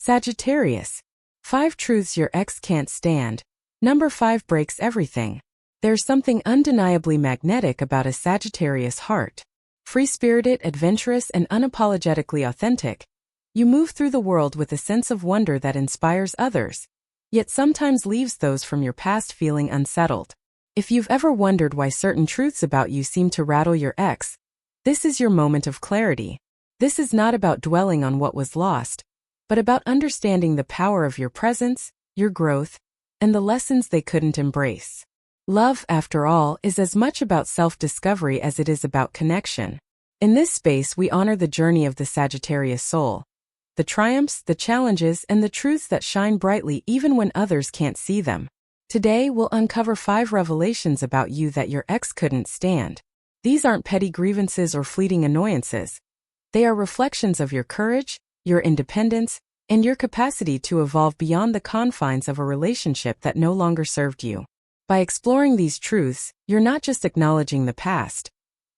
Sagittarius. 5 truths your ex can't stand. Number 5 breaks everything. There's something undeniably magnetic about a Sagittarius heart. Free-spirited, adventurous, and unapologetically authentic, you move through the world with a sense of wonder that inspires others, yet sometimes leaves those from your past feeling unsettled. If you've ever wondered why certain truths about you seem to rattle your ex, this is your moment of clarity. This is not about dwelling on what was lost, but about understanding the power of your presence, your growth, and the lessons they couldn't embrace. Love, after all, is as much about self-discovery as it is about connection. In this space, we honor the journey of the Sagittarius soul, the triumphs, the challenges, and the truths that shine brightly even when others can't see them. Today, we'll uncover 5 revelations about you that your ex couldn't stand. These aren't petty grievances or fleeting annoyances. They are reflections of your courage, your independence, and your capacity to evolve beyond the confines of a relationship that no longer served you. By exploring these truths, you're not just acknowledging the past.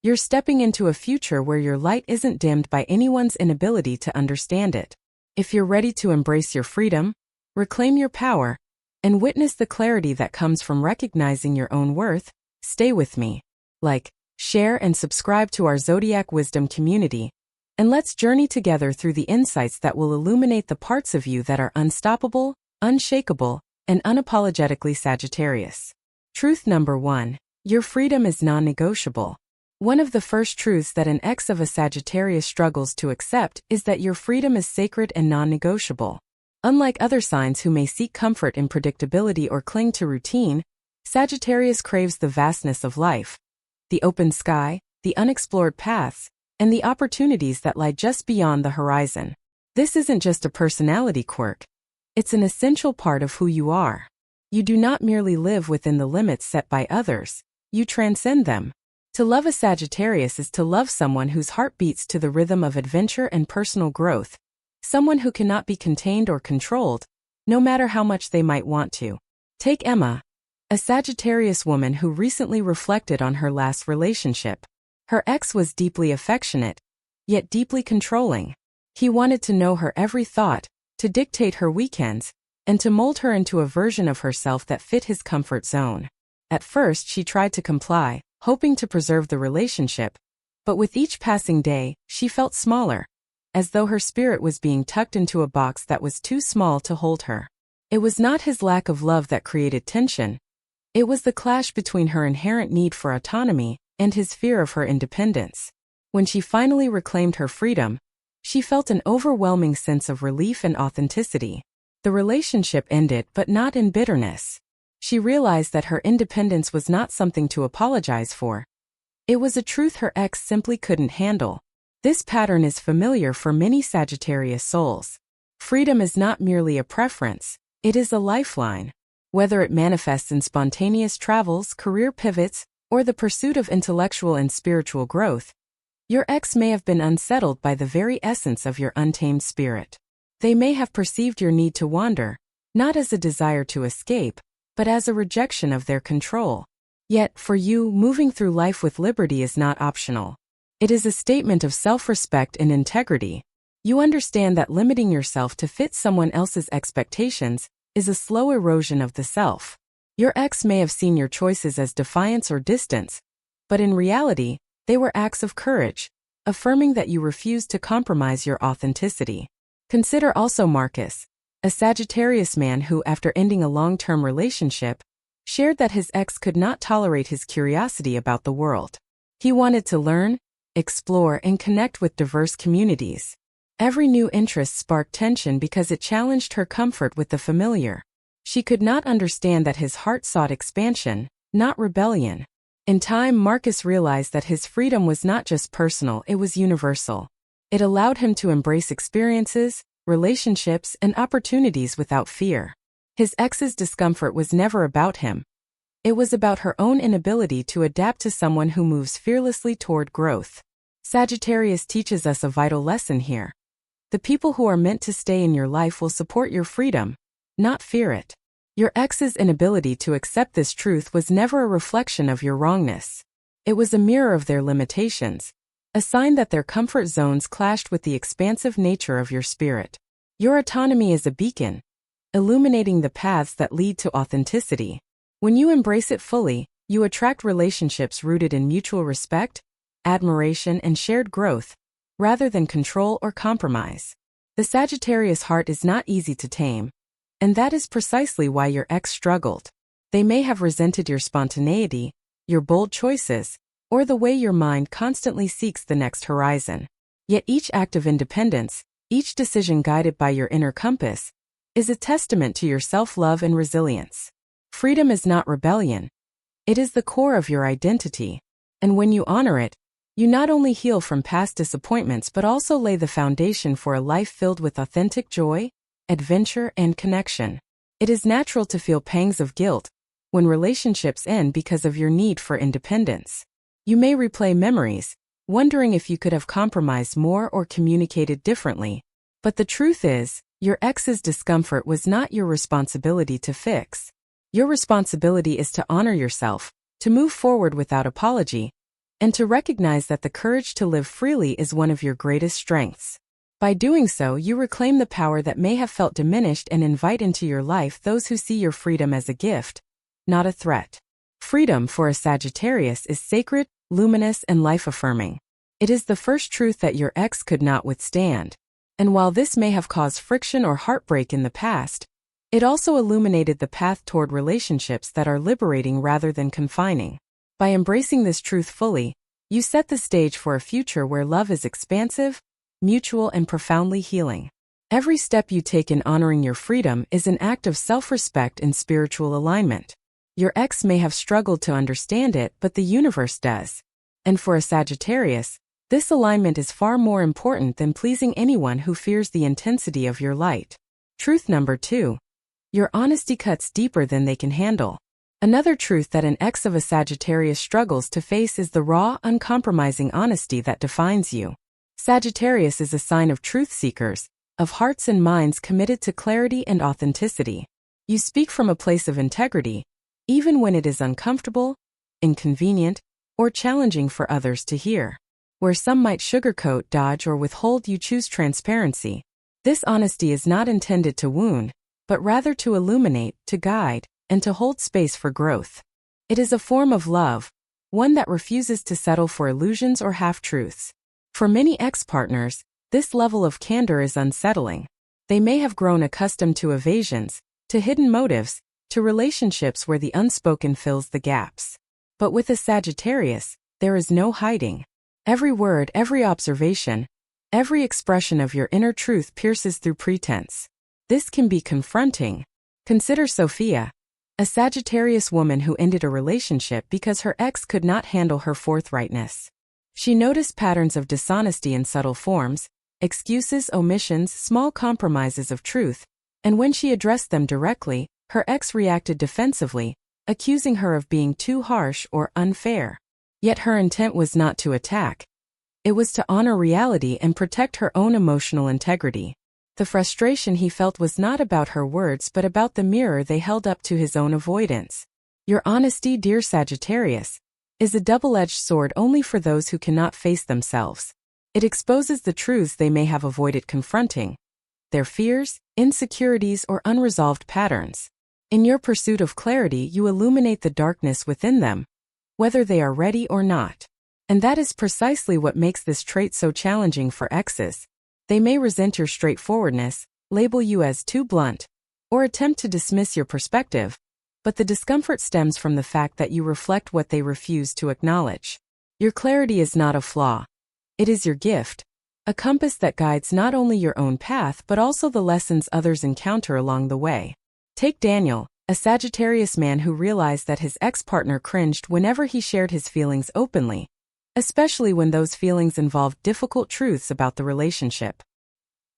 You're stepping into a future where your light isn't dimmed by anyone's inability to understand it. If you're ready to embrace your freedom, reclaim your power, and witness the clarity that comes from recognizing your own worth, stay with me. Like, share, and subscribe to our Zodiac Wisdom community, and let's journey together through the insights that will illuminate the parts of you that are unstoppable, unshakable, and unapologetically Sagittarius. Truth number 1. Your freedom is non-negotiable. One of the first truths that an ex of a Sagittarius struggles to accept is that your freedom is sacred and non-negotiable. Unlike other signs who may seek comfort in predictability or cling to routine, Sagittarius craves the vastness of life, the open sky, the unexplored paths, and the opportunities that lie just beyond the horizon. This isn't just a personality quirk. It's an essential part of who you are. You do not merely live within the limits set by others, you transcend them. To love a Sagittarius is to love someone whose heart beats to the rhythm of adventure and personal growth, someone who cannot be contained or controlled, no matter how much they might want to. Take Emma, a Sagittarius woman who recently reflected on her last relationship. Her ex was deeply affectionate, yet deeply controlling. He wanted to know her every thought, to dictate her weekends, and to mold her into a version of herself that fit his comfort zone. At first, she tried to comply, hoping to preserve the relationship, but with each passing day, she felt smaller, as though her spirit was being tucked into a box that was too small to hold her. It was not his lack of love that created tension. It was the clash between her inherent need for autonomy and his fear of her independence. When she finally reclaimed her freedom, she felt an overwhelming sense of relief and authenticity. The relationship ended, but not in bitterness. She realized that her independence was not something to apologize for. It was a truth her ex simply couldn't handle. This pattern is familiar for many Sagittarius souls. Freedom is not merely a preference, it is a lifeline. Whether it manifests in spontaneous travels, career pivots, or the pursuit of intellectual and spiritual growth, your ex may have been unsettled by the very essence of your untamed spirit. They may have perceived your need to wander, not as a desire to escape, but as a rejection of their control. Yet, for you, moving through life with liberty is not optional. It is a statement of self-respect and integrity. You understand that limiting yourself to fit someone else's expectations is a slow erosion of the self. Your ex may have seen your choices as defiance or distance, but in reality, they were acts of courage, affirming that you refused to compromise your authenticity. Consider also Marcus, a Sagittarius man who, after ending a long-term relationship, shared that his ex could not tolerate his curiosity about the world. He wanted to learn, explore, and connect with diverse communities. Every new interest sparked tension because it challenged her comfort with the familiar. She could not understand that his heart sought expansion, not rebellion. In time, Marcus realized that his freedom was not just personal, it was universal. It allowed him to embrace experiences, relationships, and opportunities without fear. His ex's discomfort was never about him. It was about her own inability to adapt to someone who moves fearlessly toward growth. Sagittarius teaches us a vital lesson here. The people who are meant to stay in your life will support your freedom, not fear it. Your ex's inability to accept this truth was never a reflection of your wrongness. It was a mirror of their limitations, a sign that their comfort zones clashed with the expansive nature of your spirit. Your autonomy is a beacon, illuminating the paths that lead to authenticity. When you embrace it fully, you attract relationships rooted in mutual respect, admiration, and shared growth, rather than control or compromise. The Sagittarius heart is not easy to tame, and that is precisely why your ex struggled. They may have resented your spontaneity, your bold choices, or the way your mind constantly seeks the next horizon. Yet each act of independence, each decision guided by your inner compass, is a testament to your self-love and resilience. Freedom is not rebellion. It is the core of your identity, and when you honor it, you not only heal from past disappointments but also lay the foundation for a life filled with authentic joy, adventure, and connection. It is natural to feel pangs of guilt when relationships end because of your need for independence. You may replay memories, wondering if you could have compromised more or communicated differently. But the truth is, your ex's discomfort was not your responsibility to fix. Your responsibility is to honor yourself, to move forward without apology, and to recognize that the courage to live freely is one of your greatest strengths. By doing so, you reclaim the power that may have felt diminished and invite into your life those who see your freedom as a gift, not a threat. Freedom for a Sagittarius is sacred, luminous, and life-affirming. It is the first truth that your ex could not withstand. And while this may have caused friction or heartbreak in the past, it also illuminated the path toward relationships that are liberating rather than confining. By embracing this truth fully, you set the stage for a future where love is expansive, mutual, and profoundly healing. Every step you take in honoring your freedom is an act of self-respect and spiritual alignment. Your ex may have struggled to understand it, but the universe does. And for a Sagittarius, this alignment is far more important than pleasing anyone who fears the intensity of your light. Truth number 2. Your honesty cuts deeper than they can handle. Another truth that an ex of a Sagittarius struggles to face is the raw, uncompromising honesty that defines you. Sagittarius is a sign of truth seekers, of hearts and minds committed to clarity and authenticity. You speak from a place of integrity, even when it is uncomfortable, inconvenient, or challenging for others to hear. Where some might sugarcoat, dodge, or withhold, you choose transparency. This honesty is not intended to wound, but rather to illuminate, to guide, and to hold space for growth. It is a form of love, one that refuses to settle for illusions or half-truths. For many ex-partners, this level of candor is unsettling. They may have grown accustomed to evasions, to hidden motives, to relationships where the unspoken fills the gaps. But with a Sagittarius, there is no hiding. Every word, every observation, every expression of your inner truth pierces through pretense. This can be confronting. Consider Sophia, a Sagittarius woman who ended a relationship because her ex could not handle her forthrightness. She noticed patterns of dishonesty in subtle forms, excuses, omissions, small compromises of truth, and when she addressed them directly, her ex reacted defensively, accusing her of being too harsh or unfair. Yet her intent was not to attack. It was to honor reality and protect her own emotional integrity. The frustration he felt was not about her words but about the mirror they held up to his own avoidance. Your honesty, dear Sagittarius, is a double-edged sword only for those who cannot face themselves. It exposes the truths they may have avoided confronting, their fears, insecurities, or unresolved patterns. In your pursuit of clarity, you illuminate the darkness within them, whether they are ready or not. And that is precisely what makes this trait so challenging for exes. They may resent your straightforwardness, label you as too blunt, or attempt to dismiss your perspective, but the discomfort stems from the fact that you reflect what they refuse to acknowledge. Your clarity is not a flaw. It is your gift, a compass that guides not only your own path but also the lessons others encounter along the way. Take Daniel, a Sagittarius man who realized that his ex-partner cringed whenever he shared his feelings openly, especially when those feelings involved difficult truths about the relationship.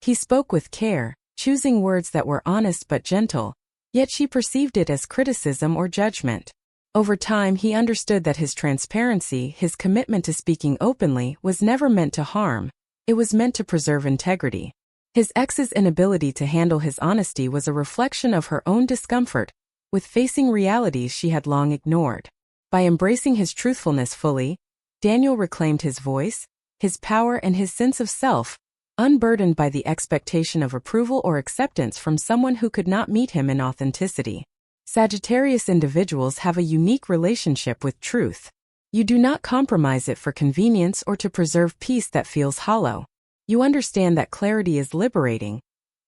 He spoke with care, choosing words that were honest but gentle, yet she perceived it as criticism or judgment. Over time, he understood that his transparency, his commitment to speaking openly, was never meant to harm. It was meant to preserve integrity. His ex's inability to handle his honesty was a reflection of her own discomfort with facing realities she had long ignored. By embracing his truthfulness fully, Daniel reclaimed his voice, his power, and his sense of self, unburdened by the expectation of approval or acceptance from someone who could not meet him in authenticity. Sagittarius individuals have a unique relationship with truth. You do not compromise it for convenience or to preserve peace that feels hollow. You understand that clarity is liberating,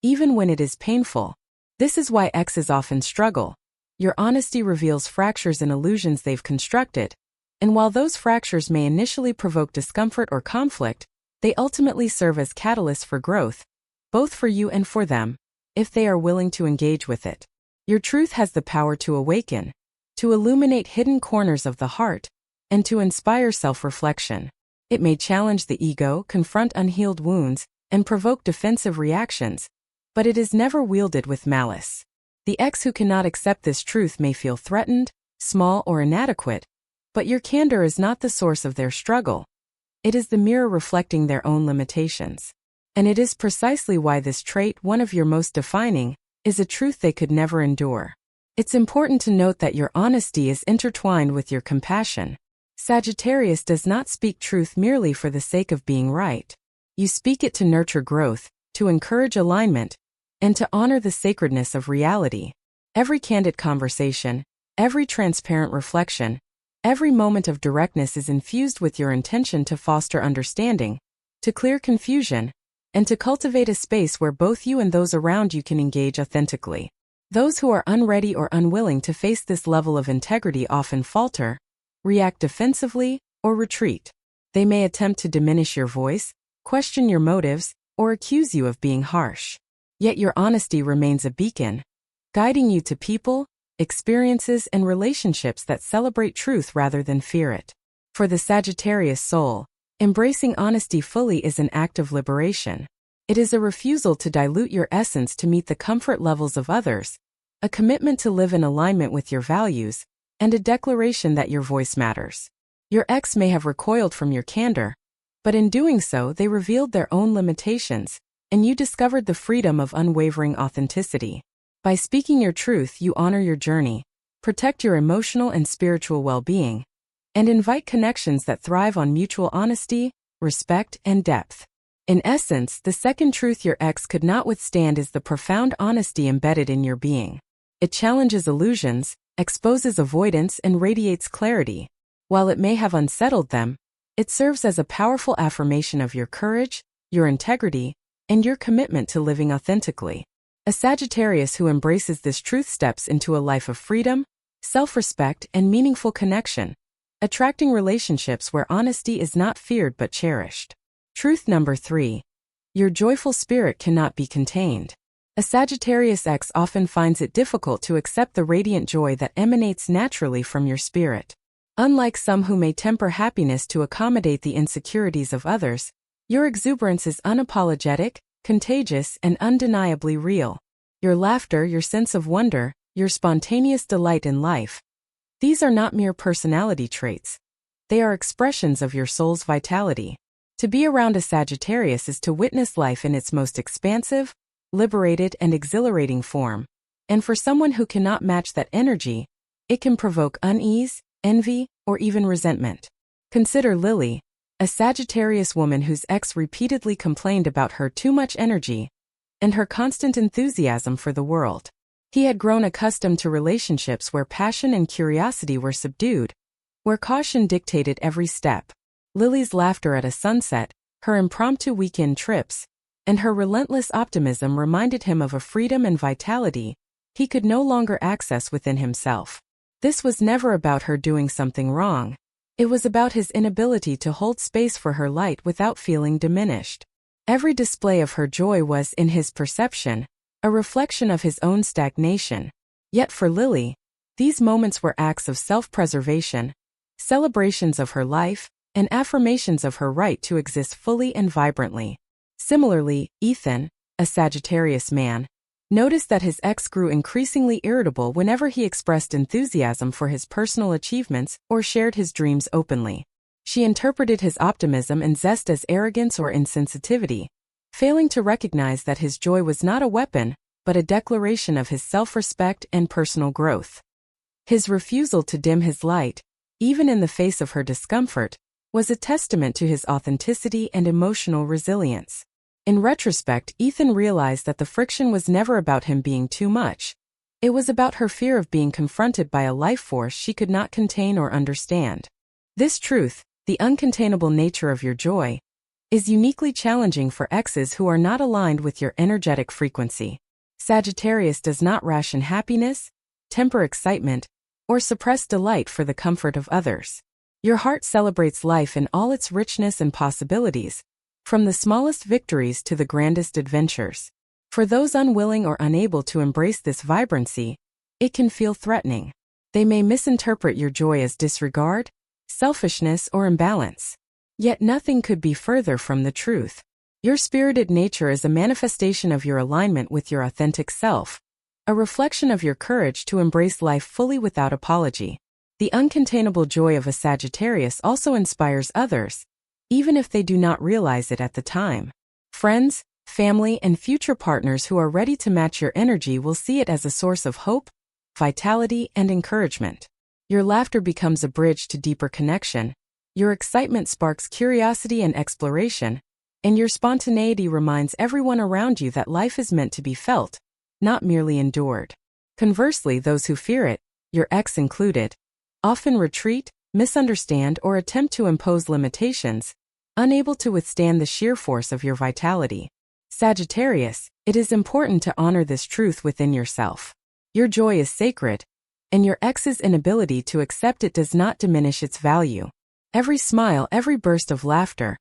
even when it is painful. This is why exes often struggle. Your honesty reveals fractures and illusions they've constructed, and while those fractures may initially provoke discomfort or conflict, they ultimately serve as catalysts for growth, both for you and for them, if they are willing to engage with it. Your truth has the power to awaken, to illuminate hidden corners of the heart, and to inspire self-reflection. It may challenge the ego, confront unhealed wounds, and provoke defensive reactions, but it is never wielded with malice. The ex who cannot accept this truth may feel threatened, small, or inadequate, but your candor is not the source of their struggle. It is the mirror reflecting their own limitations. And it is precisely why this trait, one of your most defining, is a truth they could never endure. It's important to note that your honesty is intertwined with your compassion. Sagittarius does not speak truth merely for the sake of being right. You speak it to nurture growth, to encourage alignment, and to honor the sacredness of reality. Every candid conversation, every transparent reflection, every moment of directness is infused with your intention to foster understanding, to clear confusion, and to cultivate a space where both you and those around you can engage authentically. Those who are unready or unwilling to face this level of integrity often falter, react defensively, or retreat. They may attempt to diminish your voice, question your motives, or accuse you of being harsh. Yet your honesty remains a beacon, guiding you to people, experiences, and relationships that celebrate truth rather than fear it. For the Sagittarius soul, embracing honesty fully is an act of liberation. It is a refusal to dilute your essence to meet the comfort levels of others, a commitment to live in alignment with your values, and a declaration that your voice matters. Your ex may have recoiled from your candor, but in doing so they revealed their own limitations, and you discovered the freedom of unwavering authenticity. By speaking your truth, you honor your journey, protect your emotional and spiritual well-being, and invite connections that thrive on mutual honesty, respect, and depth. In essence, the second truth your ex could not withstand is the profound honesty embedded in your being. It challenges illusions, exposes avoidance, and radiates clarity. While it may have unsettled them, it serves as a powerful affirmation of your courage, your integrity, and your commitment to living authentically. A Sagittarius who embraces this truth steps into a life of freedom, self-respect, and meaningful connection, attracting relationships where honesty is not feared but cherished. Truth number 3. Your joyful spirit cannot be contained. A Sagittarius ex often finds it difficult to accept the radiant joy that emanates naturally from your spirit. Unlike some who may temper happiness to accommodate the insecurities of others, your exuberance is unapologetic, contagious, and undeniably real. Your laughter, your sense of wonder, your spontaneous delight in life. These are not mere personality traits. They are expressions of your soul's vitality. To be around a Sagittarius is to witness life in its most expansive, liberated, and exhilarating form. And for someone who cannot match that energy, it can provoke unease, envy, or even resentment. Consider Lily, a Sagittarius woman whose ex repeatedly complained about her too much energy and her constant enthusiasm for the world. He had grown accustomed to relationships where passion and curiosity were subdued, where caution dictated every step. Lily's laughter at a sunset, her impromptu weekend trips, and her relentless optimism reminded him of a freedom and vitality he could no longer access within himself. This was never about her doing something wrong. It was about his inability to hold space for her light without feeling diminished. Every display of her joy was, in his perception, a reflection of his own stagnation. Yet for Lily, these moments were acts of self-preservation, celebrations of her life, and affirmations of her right to exist fully and vibrantly. Similarly, Ethan, a Sagittarius man, noticed that his ex grew increasingly irritable whenever he expressed enthusiasm for his personal achievements or shared his dreams openly. She interpreted his optimism and zest as arrogance or insensitivity, failing to recognize that his joy was not a weapon, but a declaration of his self-respect and personal growth. His refusal to dim his light, even in the face of her discomfort, was a testament to his authenticity and emotional resilience. In retrospect, Ethan realized that the friction was never about him being too much. It was about her fear of being confronted by a life force she could not contain or understand. This truth, the uncontainable nature of your joy, is uniquely challenging for exes who are not aligned with your energetic frequency. Sagittarius does not ration happiness, temper excitement, or suppress delight for the comfort of others. Your heart celebrates life in all its richness and possibilities, from the smallest victories to the grandest adventures. For those unwilling or unable to embrace this vibrancy, it can feel threatening. They may misinterpret your joy as disregard, selfishness, or imbalance. Yet nothing could be further from the truth. Your spirited nature is a manifestation of your alignment with your authentic self, a reflection of your courage to embrace life fully without apology. The uncontainable joy of a Sagittarius also inspires others, even if they do not realize it at the time. Friends, family, and future partners who are ready to match your energy will see it as a source of hope, vitality, and encouragement. Your laughter becomes a bridge to deeper connection, your excitement sparks curiosity and exploration, and your spontaneity reminds everyone around you that life is meant to be felt, not merely endured. Conversely, those who fear it, your ex included, often retreat, misunderstand, or attempt to impose limitations, unable to withstand the sheer force of your vitality. Sagittarius, it is important to honor this truth within yourself. Your joy is sacred, and your ex's inability to accept it does not diminish its value. Every smile, every burst of laughter,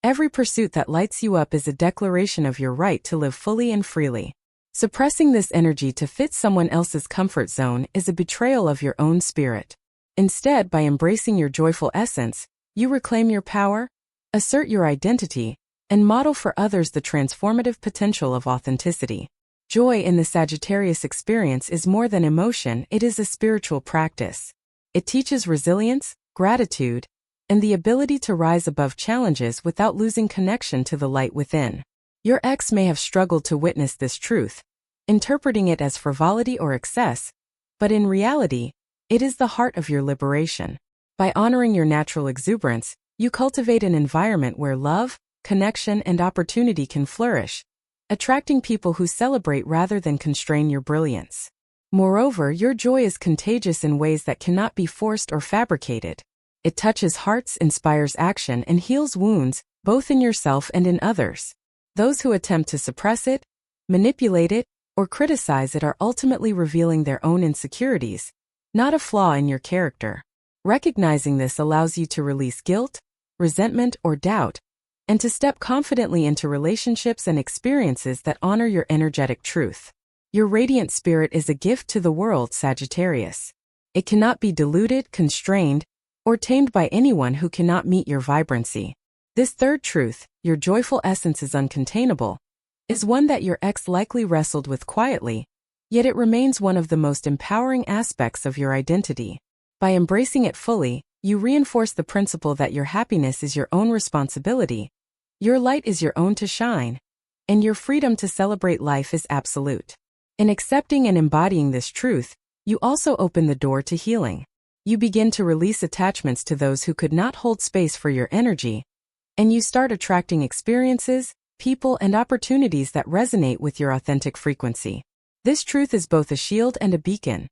every pursuit that lights you up is a declaration of your right to live fully and freely. Suppressing this energy to fit someone else's comfort zone is a betrayal of your own spirit. Instead, by embracing your joyful essence, you reclaim your power, assert your identity, and model for others the transformative potential of authenticity. Joy in the Sagittarius experience is more than emotion, it is a spiritual practice. It teaches resilience, gratitude, and the ability to rise above challenges without losing connection to the light within. Your ex may have struggled to witness this truth, interpreting it as frivolity or excess, but in reality, it is the heart of your liberation. By honoring your natural exuberance, you cultivate an environment where love, connection, and opportunity can flourish, attracting people who celebrate rather than constrain your brilliance. Moreover, your joy is contagious in ways that cannot be forced or fabricated. It touches hearts, inspires action, and heals wounds, both in yourself and in others. Those who attempt to suppress it, manipulate it, or criticize it are ultimately revealing their own insecurities, not a flaw in your character. Recognizing this allows you to release guilt, resentment, or doubt, and to step confidently into relationships and experiences that honor your energetic truth. Your radiant spirit is a gift to the world, Sagittarius. It cannot be diluted, constrained, or tamed by anyone who cannot meet your vibrancy. This third truth, your joyful essence is uncontainable, is one that your ex likely wrestled with quietly, yet it remains one of the most empowering aspects of your identity. By embracing it fully, you reinforce the principle that your happiness is your own responsibility, your light is your own to shine, and your freedom to celebrate life is absolute. In accepting and embodying this truth, you also open the door to healing. You begin to release attachments to those who could not hold space for your energy, and you start attracting experiences, people, and opportunities that resonate with your authentic frequency. This truth is both a shield and a beacon.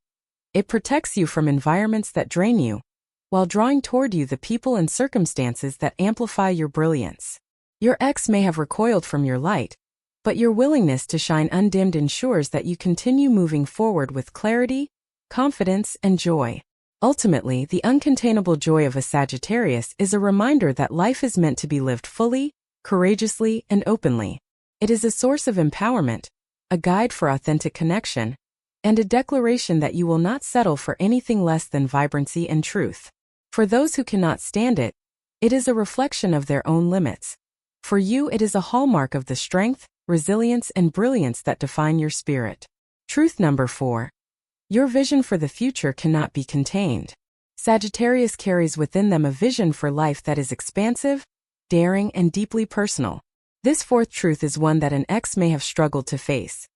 It protects you from environments that drain you, while drawing toward you the people and circumstances that amplify your brilliance. Your ex may have recoiled from your light, but your willingness to shine undimmed ensures that you continue moving forward with clarity, confidence, and joy. Ultimately, the uncontainable joy of a Sagittarius is a reminder that life is meant to be lived fully, courageously, and openly. It is a source of empowerment, a guide for authentic connection, and a declaration that you will not settle for anything less than vibrancy and truth. For those who cannot stand it, it is a reflection of their own limits. For you, it is a hallmark of the strength, resilience, and brilliance that define your spirit. Truth number 4. Your vision for the future cannot be contained. Sagittarius carries within them a vision for life that is expansive, daring, and deeply personal. This fourth truth is one that an ex may have struggled to face.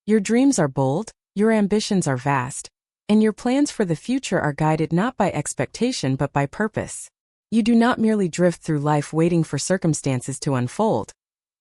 Your dreams are bold, your ambitions are vast, and your plans for the future are guided not by expectation but by purpose. You do not merely drift through life waiting for circumstances to unfold,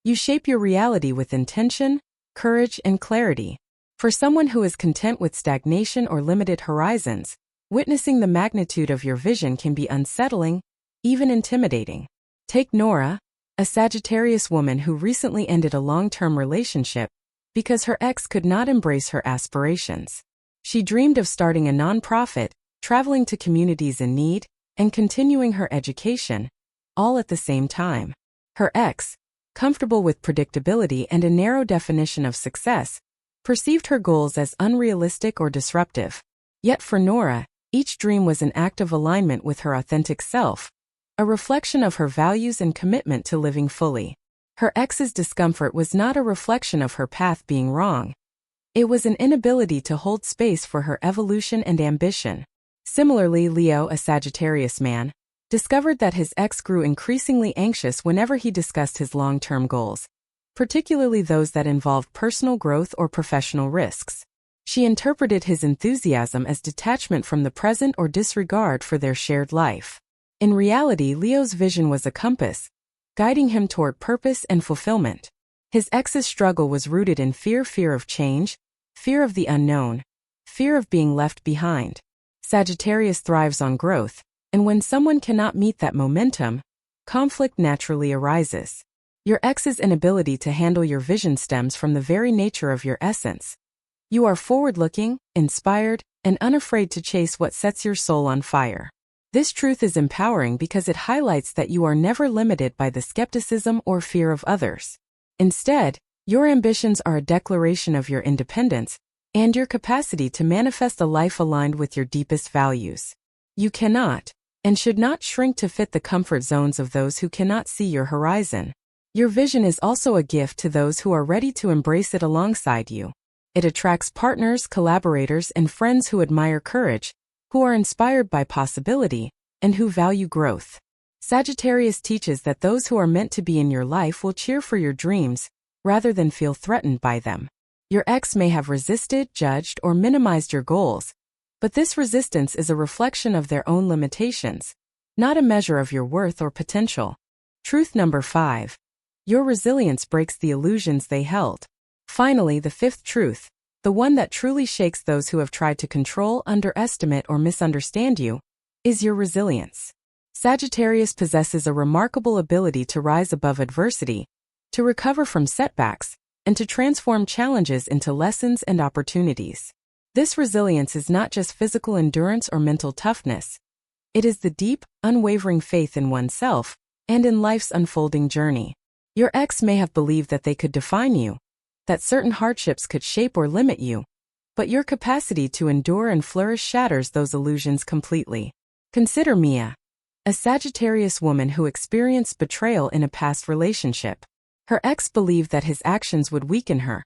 You shape your reality with intention, courage, and clarity. For someone who is content with stagnation or limited horizons, witnessing the magnitude of your vision can be unsettling, even intimidating. Take Nora, a Sagittarius woman who recently ended a long-term relationship because her ex could not embrace her aspirations. She dreamed of starting a nonprofit, traveling to communities in need, and continuing her education, all at the same time. Her ex, comfortable with predictability and a narrow definition of success, perceived her goals as unrealistic or disruptive. Yet for Nora, each dream was an act of alignment with her authentic self, a reflection of her values and commitment to living fully. Her ex's discomfort was not a reflection of her path being wrong. It was an inability to hold space for her evolution and ambition. Similarly, Leo, a Sagittarius man, discovered that his ex grew increasingly anxious whenever he discussed his long-term goals, particularly those that involved personal growth or professional risks. She interpreted his enthusiasm as detachment from the present or disregard for their shared life. In reality, Leo's vision was a compass, guiding him toward purpose and fulfillment. His ex's struggle was rooted in fear of change, fear of the unknown, fear of being left behind. Sagittarius thrives on growth, and when someone cannot meet that momentum, conflict naturally arises. Your ex's inability to handle your vision stems from the very nature of your essence. You are forward-looking, inspired, and unafraid to chase what sets your soul on fire. This truth is empowering because it highlights that you are never limited by the skepticism or fear of others. Instead, your ambitions are a declaration of your independence and your capacity to manifest a life aligned with your deepest values. You cannot, and should not shrink to fit the comfort zones of those who cannot see your horizon. Your vision is also a gift to those who are ready to embrace it alongside you. It attracts partners, collaborators, and friends who admire courage, who are inspired by possibility, and who value growth. Sagittarius teaches that those who are meant to be in your life will cheer for your dreams, rather than feel threatened by them. Your ex may have resisted, judged, or minimized your goals, but this resistance is a reflection of their own limitations, not a measure of your worth or potential. Truth number 5. Your resilience breaks the illusions they held. Finally, the fifth truth, the one that truly shakes those who have tried to control, underestimate, or misunderstand you, is your resilience. Sagittarius possesses a remarkable ability to rise above adversity, to recover from setbacks, and to transform challenges into lessons and opportunities. This resilience is not just physical endurance or mental toughness. It is the deep, unwavering faith in oneself and in life's unfolding journey. Your ex may have believed that they could define you, that certain hardships could shape or limit you, but your capacity to endure and flourish shatters those illusions completely. Consider Mia, a Sagittarius woman who experienced betrayal in a past relationship. Her ex believed that his actions would weaken her,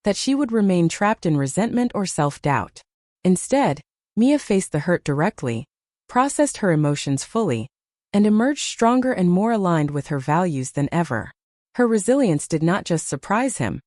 that she would remain trapped in resentment or self-doubt. Instead, Mia faced the hurt directly, processed her emotions fully, and emerged stronger and more aligned with her values than ever. Her resilience did not just surprise him.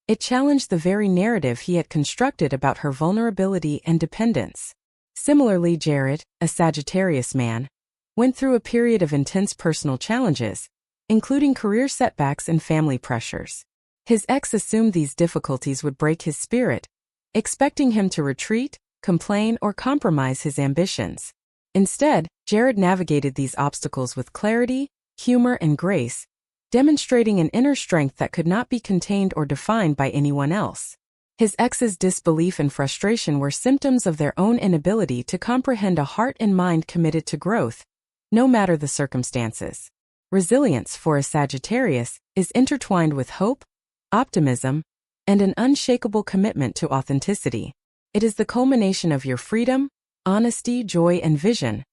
It challenged the very narrative he had constructed about her vulnerability and dependence. Similarly, Jared, a Sagittarius man, went through a period of intense personal challenges, including career setbacks and family pressures. His ex assumed these difficulties would break his spirit, expecting him to retreat, complain, or compromise his ambitions. Instead, Jared navigated these obstacles with clarity, humor, and grace, demonstrating an inner strength that could not be contained or defined by anyone else. His ex's disbelief and frustration were symptoms of their own inability to comprehend a heart and mind committed to growth, no matter the circumstances. Resilience, for a Sagittarius, is intertwined with hope, optimism, and an unshakable commitment to authenticity. It is the culmination of your freedom, honesty, joy, and vision,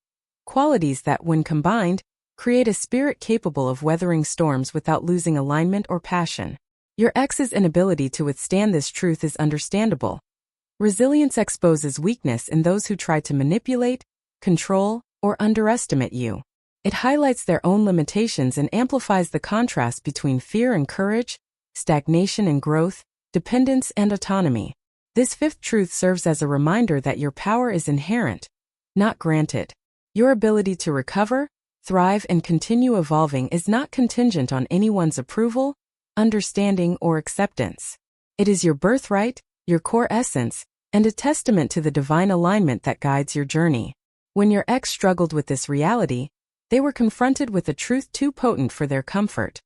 qualities that, when combined, create a spirit capable of weathering storms without losing alignment or passion. Your ex's inability to withstand this truth is understandable. Resilience exposes weakness in those who try to manipulate, control, or underestimate you. It highlights their own limitations and amplifies the contrast between fear and courage, stagnation and growth, dependence and autonomy. This fifth truth serves as a reminder that your power is inherent, not granted. Your ability to recover, thrive, and continue evolving is not contingent on anyone's approval, understanding, or acceptance. It is your birthright, your core essence, and a testament to the divine alignment that guides your journey. When your ex struggled with this reality, they were confronted with a truth too potent for their comfort.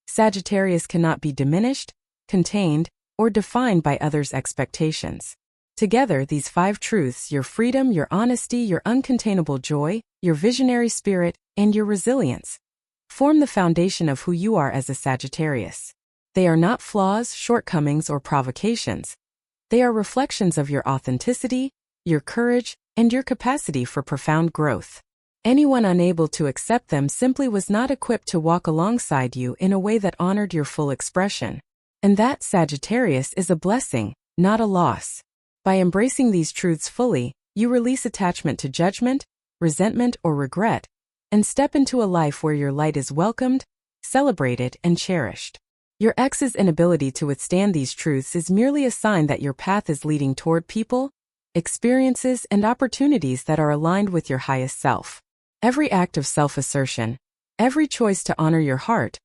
Sagittarius cannot be diminished, contained, or defined by others' expectations. Together, these 5 truths, your freedom, your honesty, your uncontainable joy, your visionary spirit, and your resilience, form the foundation of who you are as a Sagittarius. They are not flaws, shortcomings, or provocations. They are reflections of your authenticity, your courage, and your capacity for profound growth. Anyone unable to accept them simply was not equipped to walk alongside you in a way that honored your full expression. And that, Sagittarius, is a blessing, not a loss. By embracing these truths fully, you release attachment to judgment, resentment, or regret, and step into a life where your light is welcomed, celebrated, and cherished. Your ex's inability to withstand these truths is merely a sign that your path is leading toward people, experiences, and opportunities that are aligned with your highest self. Every act of self-assertion, every choice to honor your heart,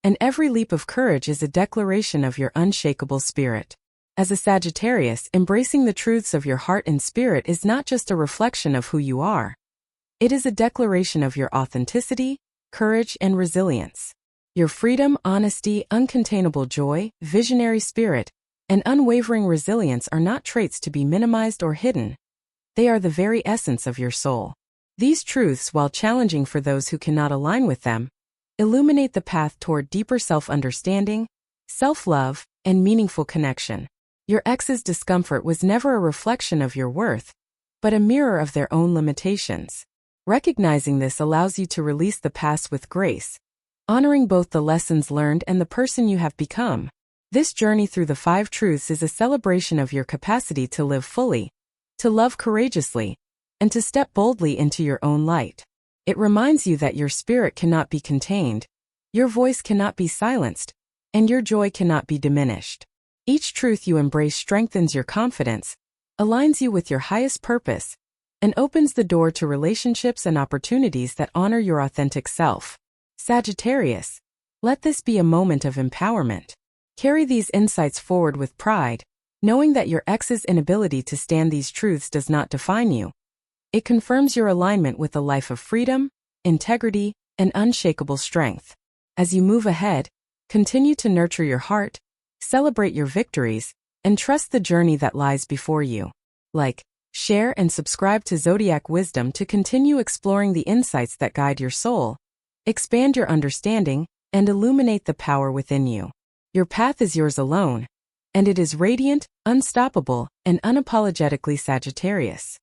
and every leap of courage is a declaration of your unshakable spirit. As a Sagittarius, embracing the truths of your heart and spirit is not just a reflection of who you are. It is a declaration of your authenticity, courage, and resilience. Your freedom, honesty, uncontainable joy, visionary spirit, and unwavering resilience are not traits to be minimized or hidden. They are the very essence of your soul. These truths, while challenging for those who cannot align with them, illuminate the path toward deeper self-understanding, self-love, and meaningful connection. Your ex's discomfort was never a reflection of your worth, but a mirror of their own limitations. Recognizing this allows you to release the past with grace, honoring both the lessons learned and the person you have become. This journey through the 5 truths is a celebration of your capacity to live fully, to love courageously, and to step boldly into your own light. It reminds you that your spirit cannot be contained, your voice cannot be silenced, and your joy cannot be diminished. Each truth you embrace strengthens your confidence, aligns you with your highest purpose, and opens the door to relationships and opportunities that honor your authentic self. Sagittarius, let this be a moment of empowerment. Carry these insights forward with pride, knowing that your ex's inability to stand these truths does not define you. It confirms your alignment with a life of freedom, integrity, and unshakable strength. As you move ahead, continue to nurture your heart, celebrate your victories, and trust the journey that lies before you. Like, share, and subscribe to Zodiac Wisdom to continue exploring the insights that guide your soul, expand your understanding, and illuminate the power within you. Your path is yours alone, and it is radiant, unstoppable, and unapologetically Sagittarius.